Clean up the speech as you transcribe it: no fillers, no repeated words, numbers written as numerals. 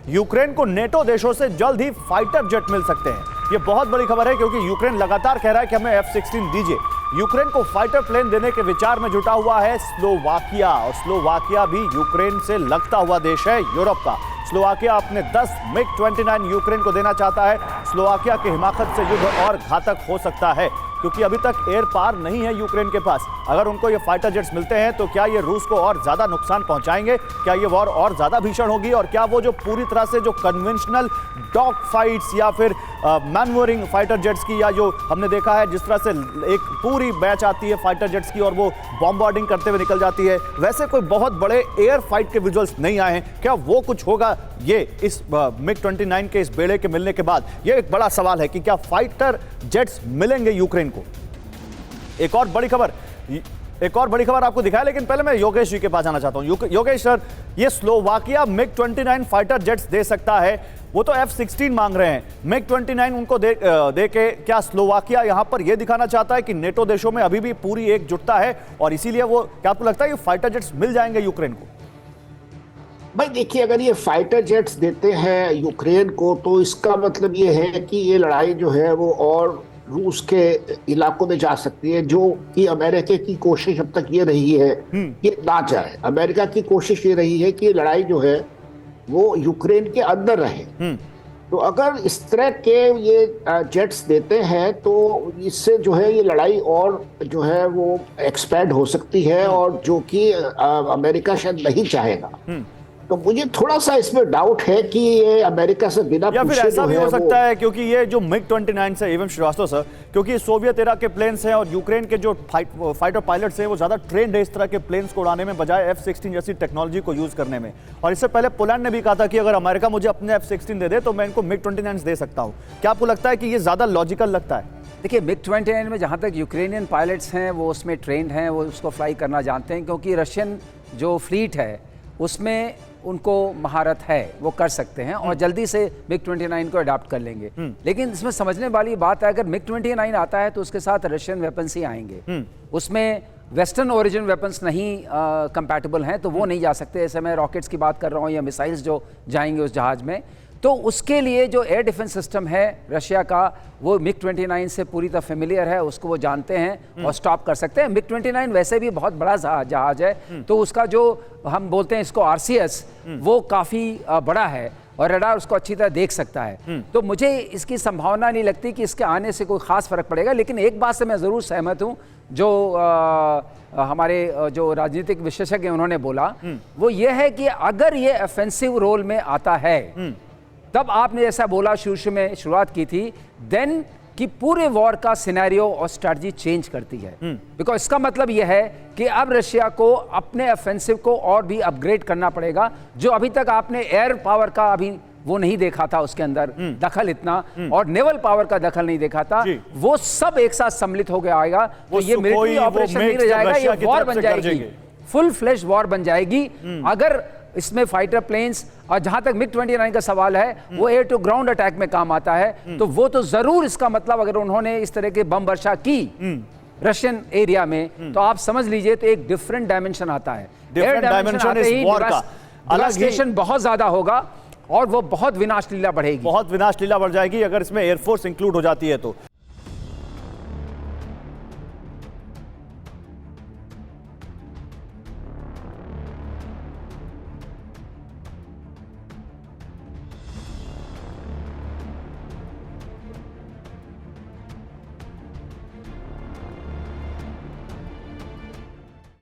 Ukraine को NATO देशों से जल्द ही फाइटर जेट मिल सकते हैं। ये बहुत बड़ी खबर है क्योंकि यूक्रेन लगातार कह रहा है कि हमें F-16 दीजिए। यूक्रेन को फाइटर प्लेन देने के विचार में जुटा हुआ है स्लोवाकिया, और स्लोवाकिया भी यूक्रेन से लगता हुआ देश है यूरोप का। स्लोवाकिया अपने 10 MiG-29 यूक्रेन को देना चाहता है। स्लोवाकिया की हिमाकत से युद्ध और घातक हो सकता है क्योंकि अभी तक एयर पार नहीं है यूक्रेन के पास। अगर उनको ये फाइटर जेट्स मिलते हैं तो क्या ये रूस को और ज्यादा नुकसान पहुंचाएंगे? क्या ये वॉर और ज्यादा भीषण होगी? और क्या वो जो पूरी तरह से जो कन्वेंशनल डॉग फाइट्स या फिर मैनूवरिंग फाइटर जेट्स की, या जो हमने देखा है जिस तरह से एक पूरी बैच आती है फाइटर जेट्स की और वो बॉम्बार्डिंग करते हुए निकल जाती है, वैसे कोई बहुत बड़े एयर फाइट के विजुअल्स नहीं आए हैं। क्या वो कुछ होगा ये इस MiG-29 के इस बेड़े के मिलने के बाद? ये एक बड़ा सवाल है कि क्या फाइटर जेट्स मिलेंगे यूक्रेन को। एक और बड़ी खबर आपको दिखाया, लेकिन पहले मैं योगेश जी के पास जाना चाहता हूं। योगेश सर, ये स्लोवाकिया MiG-29 फाइटर जेट्स दे सकता है, वो तो F-16 मांग रहे हैं। MiG-29 उनको दे के क्या स्लोवाकिया यहां पर यह दिखाना चाहता है कि नेटो देशों में अभी भी पूरी एकजुटता है और इसीलिए वो, क्या आपको लगता है ये फाइटर जेट्स मिल जाएंगे यूक्रेन को? भाई देखिए, अगर ये फाइटर जेट्स देते हैं यूक्रेन को तो इसका मतलब ये है कि ये लड़ाई जो है वो और रूस के इलाकों में जा सकती है, जो कि अमेरिका की कोशिश अब तक ये रही है कि ना जाए। अमेरिका की कोशिश ये रही है कि लड़ाई जो है वो यूक्रेन के अंदर रहे। तो अगर इस तरह के ये जेट्स देते हैं तो इससे जो है ये लड़ाई और जो है वो एक्सपैंड हो सकती है, और जो कि अमेरिका शायद नहीं चाहेगा। तो मुझे थोड़ा सा इसमें डाउट है कि ये अमेरिका से बिना या फिर ऐसा भी हो सकता है क्योंकि ये जो MiG-29 से, एवं श्रीवास्तव सर, क्योंकि सोवियत एरा के प्लेन्स हैं और यूक्रेन के जो फाइटर पायलट्स हैं वो ज्यादा ट्रेंड है इस तरह के प्लेन्स को उड़ाने में बजाय F-16 जैसी टेक्नोलॉजी को यूज करने में। और इससे पहले पोलैंड ने भी कहा था कि अगर अमेरिका मुझे अपने F-16 दे दे तो मैं इनको MiG-29 दे सकता हूँ। क्या आपको लगता है कि ये ज्यादा लॉजिकल लगता है? देखिए, MiG-29 में जहाँ तक यूक्रेनियन पायलट्स हैं वो उसमें ट्रेंड हैं, वो उसको फ्लाई करना जानते हैं, क्योंकि रशियन जो फ्लीट है उसमें उनको महारत है, वो कर सकते हैं और जल्दी से MiG-29 को अडॉप्ट कर लेंगे। लेकिन इसमें समझने वाली बात है, अगर MiG-29 आता है तो उसके साथ रशियन वेपन्स ही आएंगे। उसमें वेस्टर्न ओरिजिन वेपन्स नहीं कंपैटिबल हैं, तो वो नहीं जा सकते। ऐसे मैं रॉकेट्स की बात कर रहा हूँ या मिसाइल्स जो जाएंगे उस जहाज में, तो उसके लिए जो एयर डिफेंस सिस्टम है रशिया का, वो MiG-29 से पूरी तरह फेमिलियर है, उसको वो जानते हैं और स्टॉप कर सकते हैं। MiG-29 वैसे भी बहुत बड़ा जहाज है, तो उसका जो हम बोलते हैं इसको RCS, वो काफ़ी बड़ा है और रडार उसको अच्छी तरह देख सकता है। तो मुझे इसकी संभावना नहीं लगती कि इसके आने से कोई खास फर्क पड़ेगा। लेकिन एक बात से मैं ज़रूर सहमत हूँ, जो हमारे जो राजनीतिक विशेषज्ञ उन्होंने बोला, वो ये है कि अगर ये ऑफेंसिव रोल में आता है, तब आपने जैसा बोला शुरू में शुरुआत की थी, देन कि पूरे वॉर का सिनेरियो और स्ट्रैटेजी चेंज करती है। बिकॉज इसका मतलब यह है कि अब रशिया को अपने ऑफेंसिव को और भी अपग्रेड करना पड़ेगा। जो अभी तक आपने एयर पावर का अभी वो नहीं देखा था, उसके अंदर दखल इतना, और नेवल पावर का दखल नहीं देखा था, वो सब एक साथ सम्मिलित हो गया आएगा। तो ये मिलिट्री ऑपरेशन नहीं रह जाएगा, ये वॉर बन जाएगी, फुल फ्लैश वॉर बन जाएगी। अगर इसमें फाइटर प्लेन्स, और जहां तक MiG-29 का सवाल है वो एयर टू ग्राउंड अटैक में काम आता है, तो वो तो जरूर, इसका मतलब अगर उन्होंने इस तरह के बम वर्षा की रशियन एरिया में, तो आप समझ लीजिए तो एक डिफरेंट डायमेंशन आता है। एयर डायमेंशन इस वॉर का अलग बहुत ज्यादा होगा और वो बहुत विनाश लीला बढ़ेगी, बहुत विनाश लीला बढ़ जाएगी अगर इसमें एयरफोर्स इंक्लूड हो जाती है तो।